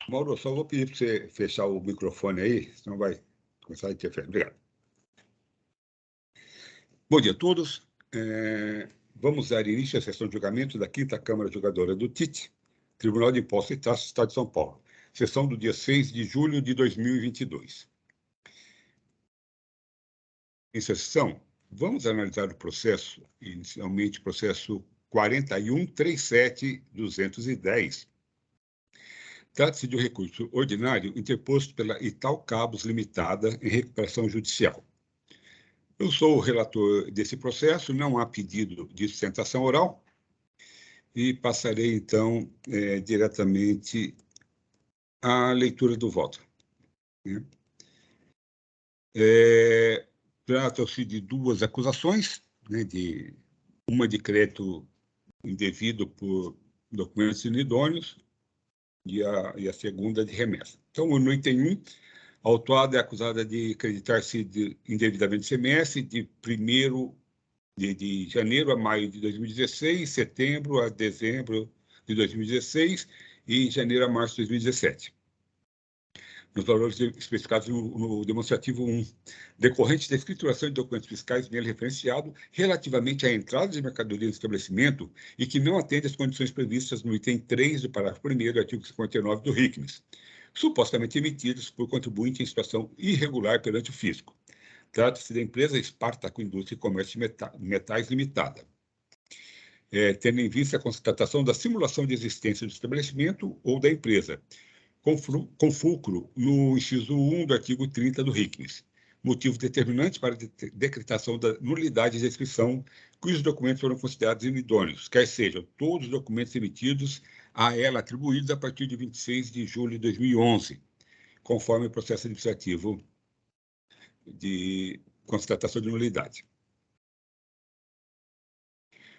Mauro, só vou pedir para você fechar o microfone aí, senão vai começar a interferir. Obrigado. Bom dia a todos. Vamos dar início à sessão de julgamento da 5ª Câmara Julgadora do TIT, Tribunal de Impostos e Taxas do Estado de São Paulo, sessão do dia 6 de julho de 2022. Nessa sessão, vamos analisar o processo, inicialmente o processo 41.37.210. Trata-se de um recurso ordinário interposto pela Italcabos Limitada em recuperação judicial. Eu sou o relator desse processo, não há pedido de sustentação oral, e passarei, então, diretamente à leitura do voto. Trata-se de duas acusações, de uma de crédito indevido por documentos inidôneos e a segunda de remessa. Então, no item 1, a autuada é acusada de acreditar-se indevidamente ICMS de janeiro a maio de 2016, setembro a dezembro de 2016 e janeiro a março de 2017. Nos valores especificados no demonstrativo 1, decorrente da escrituração de documentos fiscais nele referenciado relativamente à entrada de mercadoria no estabelecimento e que não atende às condições previstas no item 3 do parágrafo 1º do artigo 59 do RICMES, supostamente emitidos por contribuinte em situação irregular perante o fisco. Trata-se da empresa Espartaco Indústria e Comércio de Metais Limitada. Tendo em vista a constatação da simulação de existência do estabelecimento ou da empresa, com fulcro no inciso 1 do artigo 30 do RICMES, motivo determinante para a decretação da nulidade de inscrição, cujos documentos foram considerados inidôneos, quer sejam todos os documentos emitidos a ela atribuídos a partir de 26 de julho de 2011, conforme o processo administrativo de constatação de nulidade.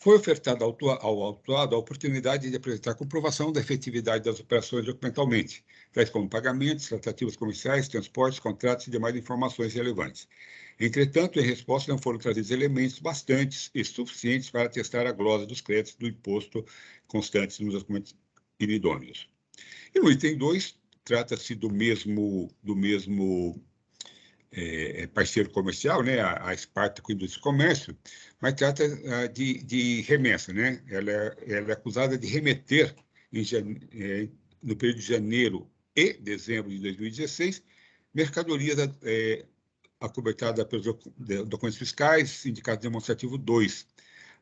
Foi ofertada ao autuado a oportunidade de apresentar comprovação da efetividade das operações documentalmente, tais como pagamentos, tratativas comerciais, transportes, contratos e demais informações relevantes. Entretanto, em resposta, não foram trazidos elementos bastantes e suficientes para atestar a glosa dos créditos do imposto constantes nos documentos inidôneos. E no item 2, trata-se do mesmo parceiro comercial, a Espartaco Indústria e Comércio, mas trata de remessa, Ela é acusada de remeter no período de janeiro e dezembro de 2016 mercadorias acobertadas pelos documentos fiscais, indicado demonstrativo 2,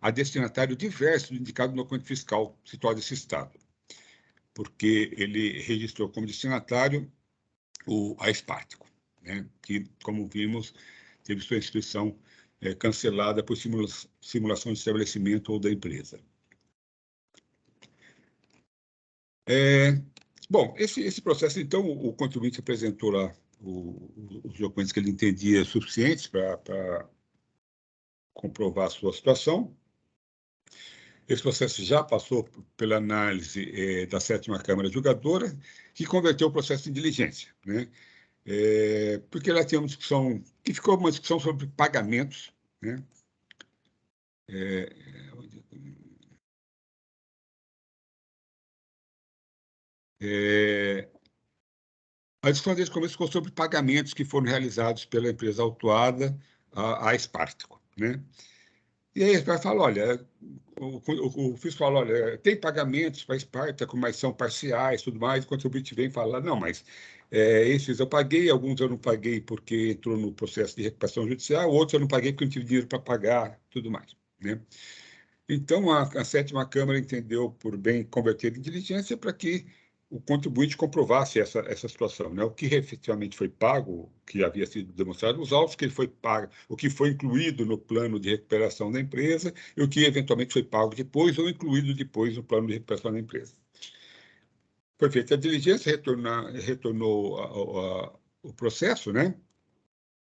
a destinatário diverso do indicado no documento fiscal situado nesse estado, porque ele registrou como destinatário a Espartaco, que, como vimos, teve sua inscrição cancelada por simulação de estabelecimento ou da empresa. Bom, esse processo, então, o contribuinte apresentou lá os documentos que ele entendia suficientes para comprovar a sua situação. Esse processo já passou pela análise da 7ª Câmara Julgadora, que converteu o processo em diligência, porque ela tinha uma discussão, que ficou uma discussão sobre pagamentos, a discussão desde o começo ficou sobre pagamentos que foram realizados pela empresa autuada, a Espartaco, E aí ele fala, olha, o fiscal fala, olha, tem pagamentos para a Espartaco, mas são parciais, tudo mais, e o contribuinte vem falar, não, mas esses eu paguei, alguns eu não paguei porque entrou no processo de recuperação judicial, outros eu não paguei porque não tive dinheiro para pagar, tudo mais, Então, a 7ª Câmara entendeu por bem converter em diligência para que o contribuinte comprovasse essa situação, o que efetivamente foi pago, que havia sido demonstrado nos autos, que ele foi pago, o que foi incluído no plano de recuperação da empresa e o que eventualmente foi pago depois ou incluído depois no plano de recuperação da empresa. Foi feita a diligência, retornou o processo,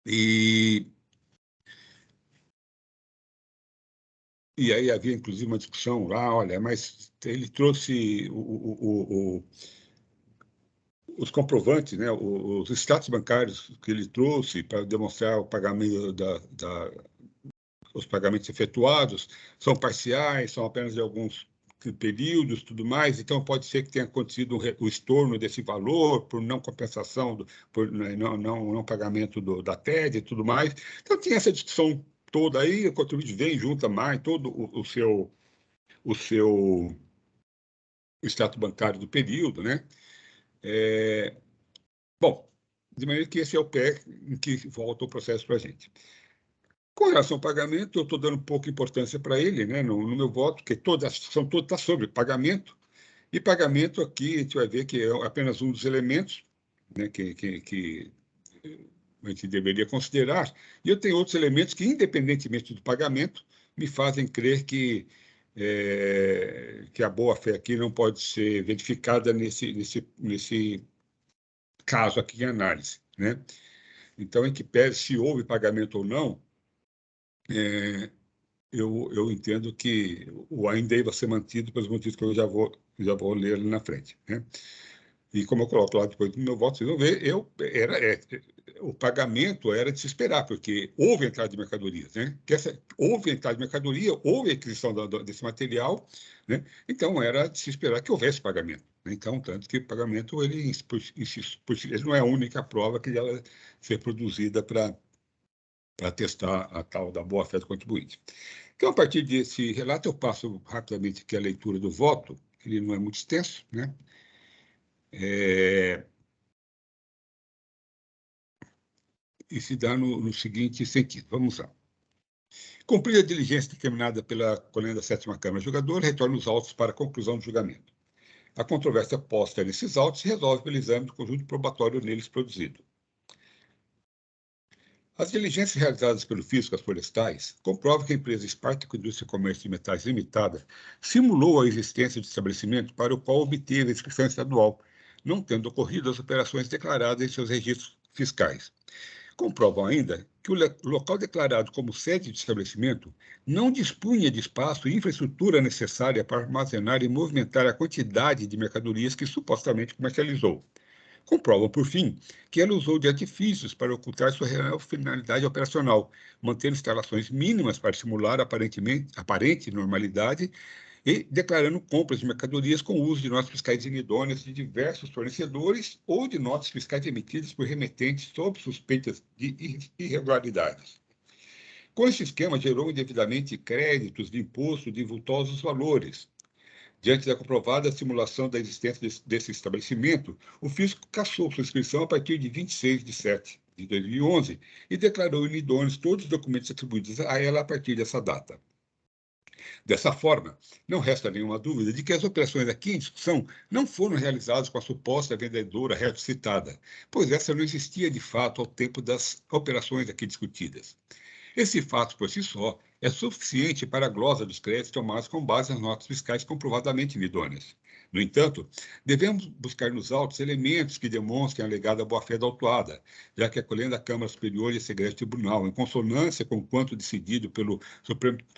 E aí havia, inclusive, uma discussão lá, olha, mas ele trouxe os comprovantes, os extratos bancários que ele trouxe para demonstrar o pagamento os pagamentos efetuados são parciais, são apenas de alguns períodos, tudo mais, então pode ser que tenha acontecido o estorno desse valor por não compensação, por não pagamento da TED e tudo mais. Então tinha essa discussão toda aí, o contribuinte vem, junta mais todo o seu extrato bancário do período, né? Bom, de maneira que esse é o pé em que volta o processo para a gente. Com relação ao pagamento, eu estou dando pouca importância para ele, né, no meu voto, porque toda a discussão toda está sobre pagamento, e pagamento aqui a gente vai ver que é apenas um dos elementos, né, que a gente deveria considerar, e eu tenho outros elementos que, independentemente do pagamento, me fazem crer que a boa-fé aqui não pode ser verificada nesse caso aqui em análise, né? Então, em que pese se houve pagamento ou não, eu entendo que o ainda vai ser mantido pelos motivos que eu já vou ler ali na frente, né? E como eu coloco lá depois do meu voto, vocês vão ver, o pagamento era de se esperar, porque houve entrada de mercadorias, né? Houve entrada de mercadoria, houve aquisição desse material, né? Então era de se esperar que houvesse pagamento, né? Então, tanto que o pagamento ele não é a única prova que deve ser produzida para testar a tal da boa-fé do contribuinte. Então, a partir desse relato, eu passo rapidamente aqui a leitura do voto, que ele não é muito extenso, né? E se dá no seguinte sentido. Vamos lá. Cumprida a diligência determinada pela Colenda da Sétima Câmara Julgadora, retorna os autos para a conclusão do julgamento. A controvérsia posta nesses autos se resolve pelo exame do conjunto probatório neles produzido. As diligências realizadas pelo fisco às florestais comprovam que a empresa Espartaco Indústria e Comércio de Metais Limitada simulou a existência de estabelecimento para o qual obteve a inscrição estadual, não tendo ocorrido as operações declaradas em seus registros fiscais. Comprovam ainda que o local declarado como sede de estabelecimento não dispunha de espaço e infraestrutura necessária para armazenar e movimentar a quantidade de mercadorias que supostamente comercializou. Comprovam, por fim, que ela usou de artifícios para ocultar sua real finalidade operacional, mantendo instalações mínimas para simular aparente normalidade e declarando compras de mercadorias com uso de notas fiscais inidôneas de diversos fornecedores ou de notas fiscais emitidas por remetentes sob suspeitas de irregularidades. Com esse esquema, gerou indevidamente créditos de imposto de vultosos valores. Diante da comprovada simulação da existência desse estabelecimento, o fisco cassou sua inscrição a partir de 26 de setembro de 2011 e declarou inidôneos todos os documentos atribuídos a ela a partir dessa data. Dessa forma, não resta nenhuma dúvida de que as operações aqui em discussão não foram realizadas com a suposta vendedora ressuscitada, pois essa não existia de fato ao tempo das operações aqui discutidas. Esse fato, por si só, é suficiente para a glosa dos créditos tomados com base nas notas fiscais comprovadamente inidôneas. No entanto, devemos buscar nos autos elementos que demonstrem a alegada boa-fé da autuada, já que acolhendo a Câmara Superior e a Segredo Tribunal, em consonância com quanto decidido pelo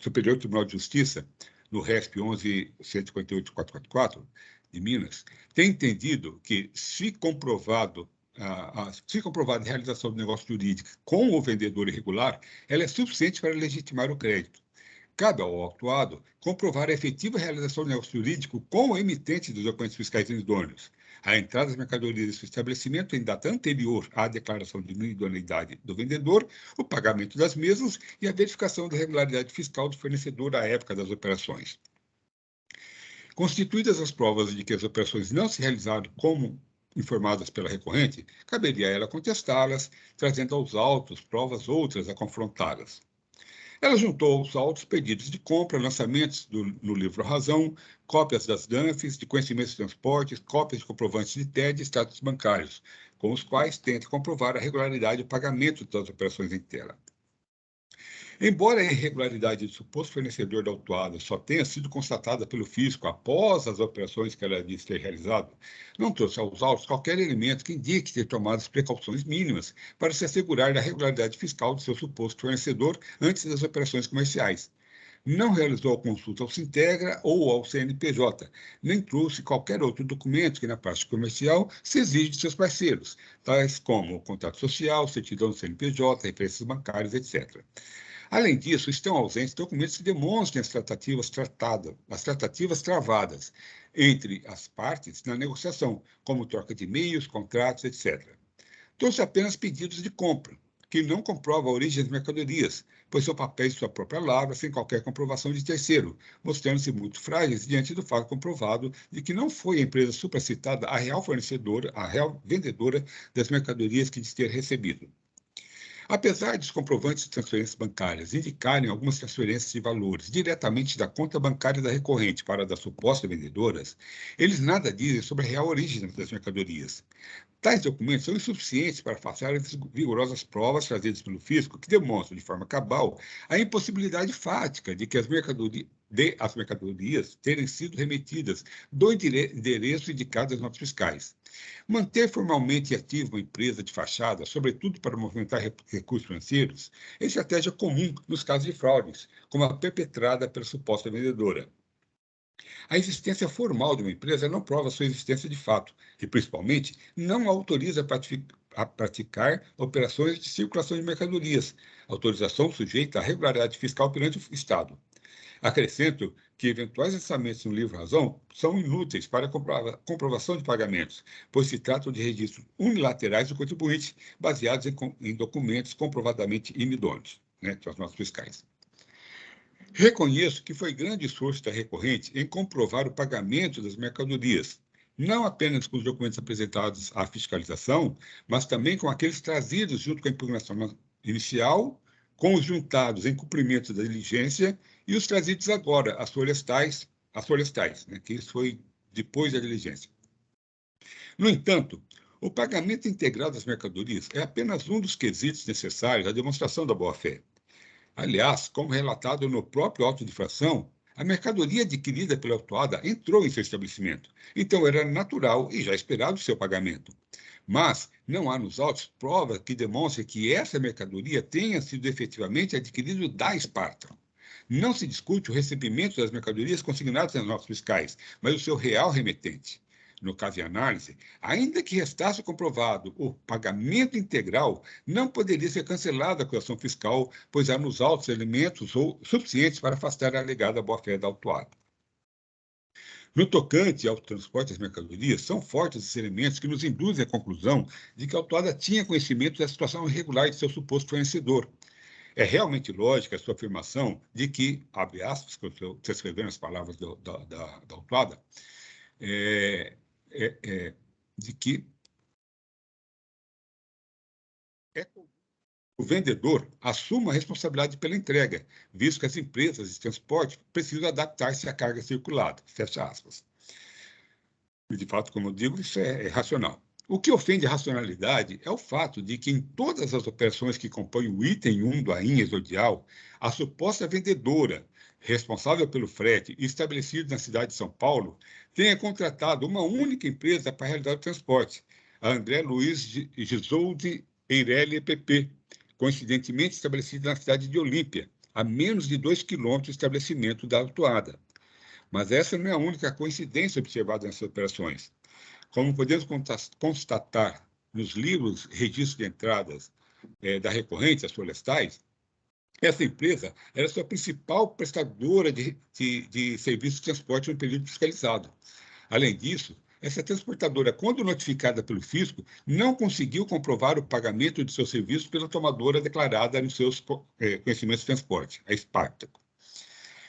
Superior Tribunal de Justiça, no RESP 11.158.444, de Minas, tem entendido que, se comprovada a realização do negócio jurídico com o vendedor irregular, ela é suficiente para legitimar o crédito. Cabe ao autuado comprovar a efetiva realização do negócio jurídico com o emitente dos documentos fiscais inidôneos, a entrada das mercadorias do estabelecimento em data anterior à declaração de idoneidade do vendedor, o pagamento das mesmas e a verificação da regularidade fiscal do fornecedor à época das operações. Constituídas as provas de que as operações não se realizaram como informadas pela recorrente, caberia a ela contestá-las, trazendo aos autos provas outras a confrontá-las. Ela juntou aos autos pedidos de compra, lançamentos no livro Razão, cópias das DANFs, de conhecimentos de transportes, cópias de comprovantes de TED e status bancários, com os quais tenta comprovar a regularidade do pagamento das operações em tela. Embora a irregularidade do suposto fornecedor da autuada só tenha sido constatada pelo fisco após as operações que ela disse ter realizado, não trouxe aos autos qualquer elemento que indique ter tomado as precauções mínimas para se assegurar da regularidade fiscal do seu suposto fornecedor antes das operações comerciais. Não realizou a consulta ao Sintegra ou ao CNPJ, nem trouxe qualquer outro documento que, na parte comercial, se exige de seus parceiros, tais como o contrato social, certidão do CNPJ, referências bancárias, etc. Além disso, estão ausentes documentos que demonstrem as tratativas travadas entre as partes na negociação, como troca de e-mails, contratos, etc. Trouxe apenas pedidos de compra, que não comprovam a origem das mercadorias, pois são papéis de sua própria lavra, sem qualquer comprovação de terceiro, mostrando-se muito frágeis diante do fato comprovado de que não foi a empresa supracitada a real fornecedora, a real vendedora das mercadorias que diz ter recebido. Apesar dos comprovantes de transferências bancárias indicarem algumas transferências de valores diretamente da conta bancária da recorrente para a das supostas vendedoras, eles nada dizem sobre a real origem das mercadorias. Tais documentos são insuficientes para afastar as vigorosas provas trazidas pelo fisco que demonstram de forma cabal a impossibilidade fática de que as mercadorias terem sido remetidas do endereço indicado nas notas fiscais. Manter formalmente ativa uma empresa de fachada, sobretudo para movimentar recursos financeiros, é estratégia comum nos casos de fraudes, como a perpetrada pela suposta vendedora. A existência formal de uma empresa não prova sua existência de fato e, principalmente, não autoriza a praticar operações de circulação de mercadorias, autorização sujeita à regularidade fiscal perante o Estado. Acrescento que eventuais lançamentos no livro-razão são inúteis para a comprovação de pagamentos, pois se tratam de registros unilaterais do contribuinte, baseados em documentos comprovadamente inidôneos, são as notas fiscais. Reconheço que foi grande esforço da recorrente em comprovar o pagamento das mercadorias, não apenas com os documentos apresentados à fiscalização, mas também com aqueles trazidos junto com a impugnação inicial, com os juntados em cumprimento da diligência e os trazidos agora, as florestais, que isso foi depois da diligência. No entanto, o pagamento integral das mercadorias é apenas um dos quesitos necessários à demonstração da boa-fé. Aliás, como relatado no próprio auto de infração, a mercadoria adquirida pela autuada entrou em seu estabelecimento, então era natural e já esperado o seu pagamento. Mas não há nos autos prova que demonstre que essa mercadoria tenha sido efetivamente adquirida da Esparta. Não se discute o recebimento das mercadorias consignadas nas notas fiscais, mas o seu real remetente. No caso de análise, ainda que restasse comprovado o pagamento integral, não poderia ser cancelada a acusação fiscal, pois há nos autos elementos suficientes para afastar a alegada boa-fé da autuada. No tocante ao transporte das mercadorias, são fortes esses elementos que nos induzem à conclusão de que a autuada tinha conhecimento da situação irregular de seu suposto fornecedor. É realmente lógica a sua afirmação de que, abre aspas, que eu estou escrevendo as palavras da autuada, de que o vendedor assuma a responsabilidade pela entrega, visto que as empresas de transporte precisam adaptar-se à carga circulada. Fecha aspas. E, de fato, como eu digo, isso é racional. O que ofende a racionalidade é o fato de que, em todas as operações que compõem o item 1 do AIN exordial, a suposta vendedora, responsável pelo frete e estabelecida na cidade de São Paulo, tenha contratado uma única empresa para realizar o transporte, a André Luiz Gisoldi Eireli EPP, coincidentemente estabelecida na cidade de Olímpia, a menos de 2 quilômetros do estabelecimento da autuada. Mas essa não é a única coincidência observada nessas operações. Como podemos constatar nos livros registros de entradas da recorrente, as florestais, essa empresa era sua principal prestadora de serviços de transporte no período fiscalizado. Além disso, essa transportadora, quando notificada pelo fisco, não conseguiu comprovar o pagamento de seus serviços pela tomadora declarada nos seus conhecimentos de transporte, a Espartaco.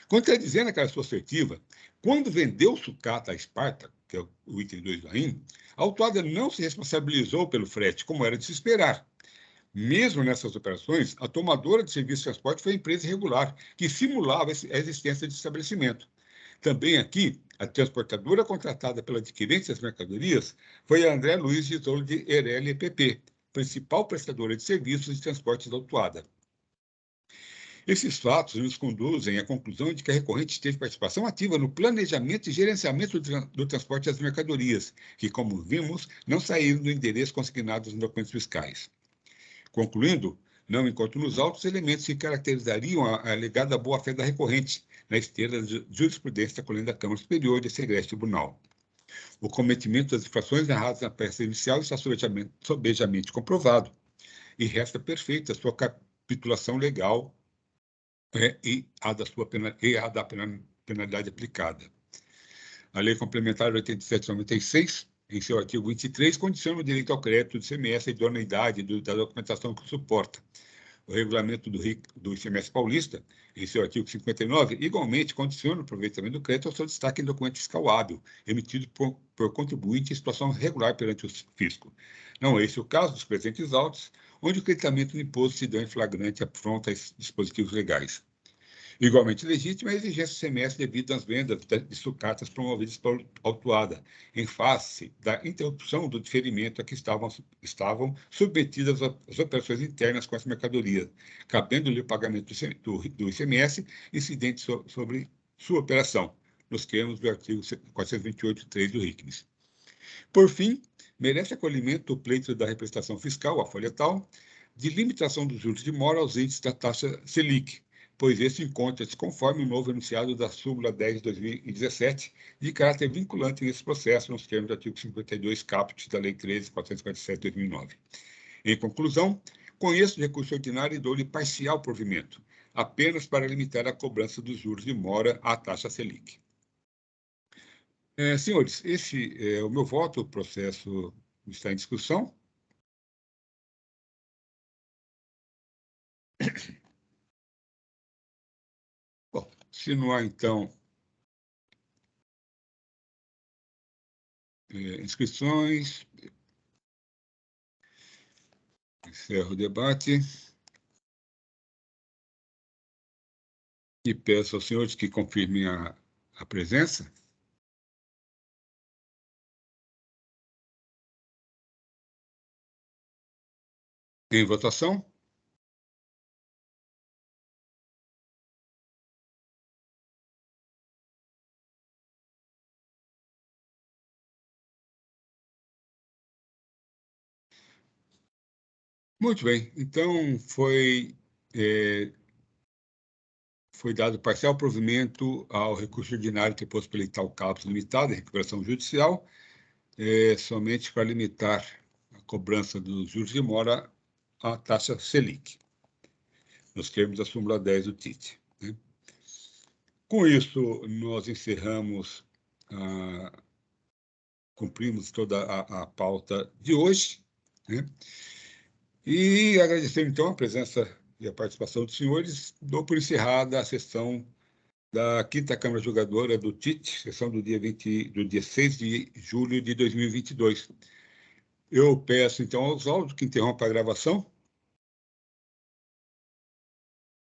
Contradizendo aquela sua assertiva, quando vendeu sucata à Espartaco, que é o item 2 do AIN, a autuada não se responsabilizou pelo frete, como era de se esperar. Mesmo nessas operações, a tomadora de serviço de transporte foi a empresa irregular, que simulava a existência de estabelecimento. Também aqui, a transportadora contratada pela adquirente das mercadorias foi a André Luiz Gisoldi Eireli EPP, principal prestadora de serviços de transporte da autuada. Esses fatos nos conduzem à conclusão de que a recorrente teve participação ativa no planejamento e gerenciamento do transporte das mercadorias, que, como vimos, não saíram do endereço consignado nos documentos fiscais. Concluindo, não encontro nos autos elementos que caracterizariam a alegada boa-fé da recorrente, na esteira da jurisprudência colhendo da Câmara Superior e desse egrégio tribunal. O cometimento das infrações narradas na peça inicial está sobejamente comprovado, e resta perfeita a sua capitulação legal e a da penalidade aplicada. A Lei Complementar 87/96, em seu artigo 23, condiciona o direito ao crédito do ICMS à idoneidade da documentação que suporta. O regulamento do ICMS paulista, em seu artigo 59, igualmente condiciona o aproveitamento do crédito ao seu destaque em documento fiscal hábil, emitido por contribuinte em situação regular perante o fisco. Não é esse o caso dos presentes autos, onde o creditamento do imposto se dá em flagrante afronta a dispositivos legais. Igualmente legítima é a exigência do ICMS devido às vendas de sucatas promovidas pela autuada, em face da interrupção do diferimento a que estavam submetidas as operações internas com essa mercadoria, cabendo-lhe o pagamento do ICMS incidente sobre sua operação, nos termos do artigo 428.3 do RICMES. Por fim, merece acolhimento o pleito da representação fiscal, a folha tal, de limitação dos juros de mora aos índices da taxa Selic, pois esse encontra-se conforme o novo enunciado da súmula 10 de 2017, de caráter vinculante nesse processo, nos termos do artigo 52 caput da Lei 13.447 de 2009. Em conclusão, conheço o recurso ordinário e dou-lhe parcial provimento, apenas para limitar a cobrança dos juros de mora à taxa Selic. Senhores, esse é o meu voto, o processo está em discussão. Bom, se não há, então, inscrições, encerro o debate e peço aos senhores que confirmem a presença. Em votação? Muito bem. Então, foi dado parcial provimento ao recurso ordinário proposto pela Itaú Capital Limitada, em recuperação judicial, somente para limitar a cobrança dos juros de mora à taxa Selic, nos termos da súmula 10 do TIT. Né? Com isso, nós encerramos, cumprimos toda a pauta de hoje, né? E agradecer, então, a presença e a participação dos senhores, dou por encerrada a sessão da 5ª Câmara Julgadora do TIT, sessão do dia 6 de julho de 2022. Eu peço, então, aos áudios que interrompam a gravação